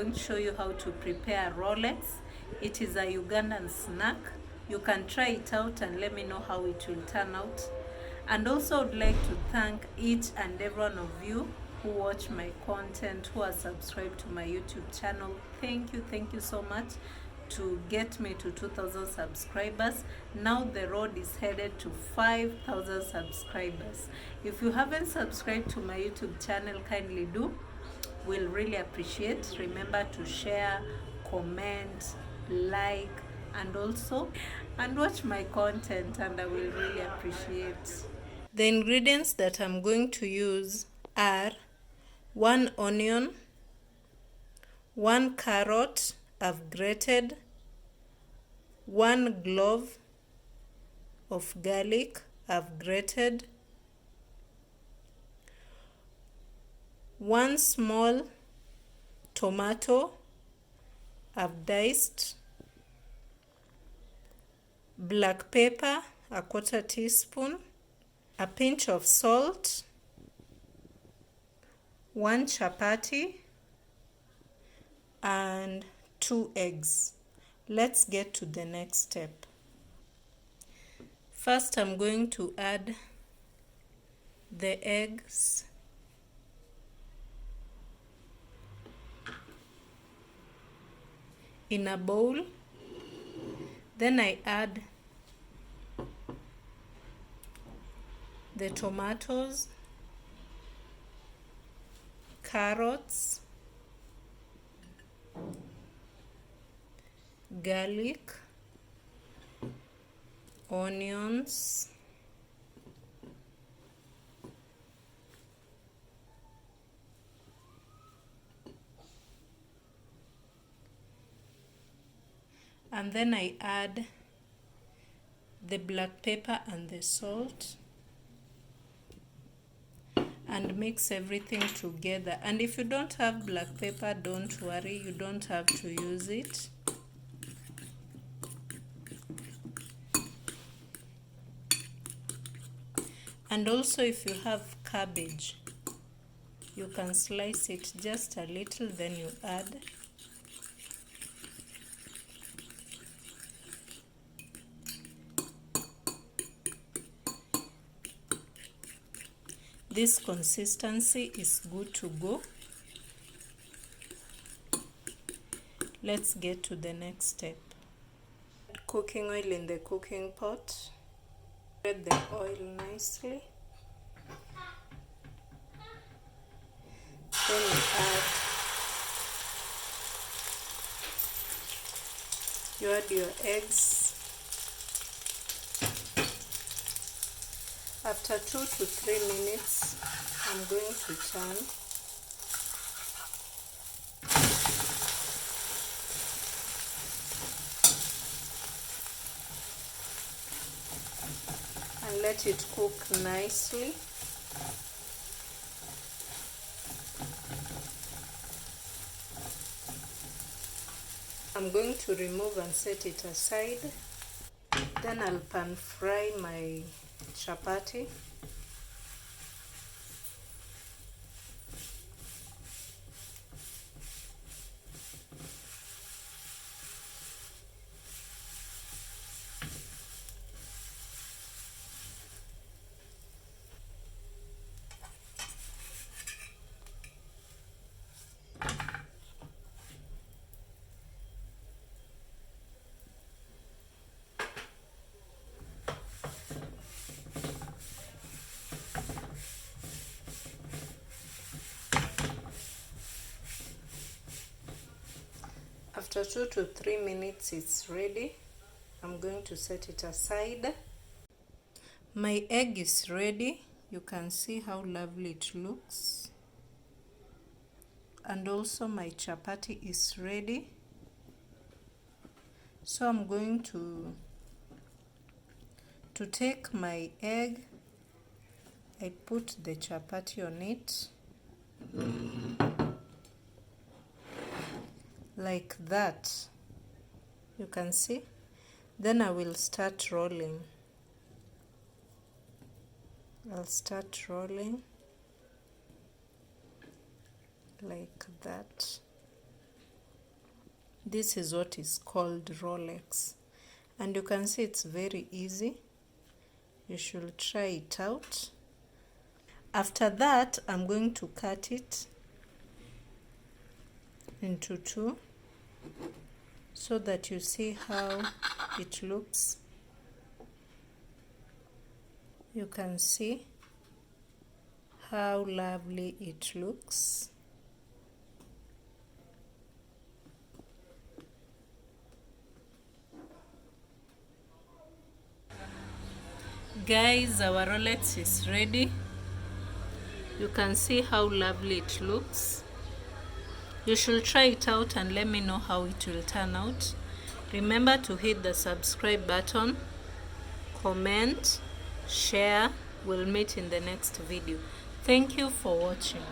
going to show you how to prepare Rolex. It is a Ugandan snack. You can try it out and let me know how it will turn out. And also I would like to thank each and every one of you who watch my content, who are subscribed to my YouTube channel. Thank you so much to get me to 2,000 subscribers. Now the road is headed to 5,000 subscribers. If you haven't subscribed to my YouTube channel, kindly do. We'll really appreciate. Remember to share, comment, like, and watch my content, and I will really appreciate. The ingredients that I'm going to use are 1 onion, 1 carrot I've grated, 1 clove of garlic I've grated, 1 small tomato I've diced, black pepper a 1/4 teaspoon, a pinch of salt, 1 chapati, and 2 eggs. Let's get to the next step. First, I'm going to add the eggs. In a bowl. Then I add the tomatoes, carrots, garlic, onions, and then I add the black pepper and the salt and mix everything together. And if you don't have black pepper, don't worry, you don't have to use it. And also if you have cabbage, you can slice it just a little, then you add. This consistency is good to go. Let's get to the next step. Add cooking oil in the cooking pot. Spread the oil nicely. Then you add your eggs. After 2 to 3 minutes, I'm going to turn. And let it cook nicely. I'm going to remove and set it aside. Then I'll pan fry my chapati. After 2 to 3 minutes, it's ready. I'm going to set it aside. My egg is ready. You can see how lovely it looks. And also my chapati is ready. So I'm going to take my egg. I put the chapati on it. Like that, you can see. Then I will start rolling. I'll start rolling like that. This is what is called Rolex. And you can see it's very easy. You should try it out. After that, I'm going to cut it into two so that you see how it looks. You can see how lovely it looks. Guys, our Rolex is ready. You can see how lovely it looks. You should try it out and let me know how it will turn out. Remember to hit the subscribe button, comment, share. We'll meet in the next video. Thank you for watching.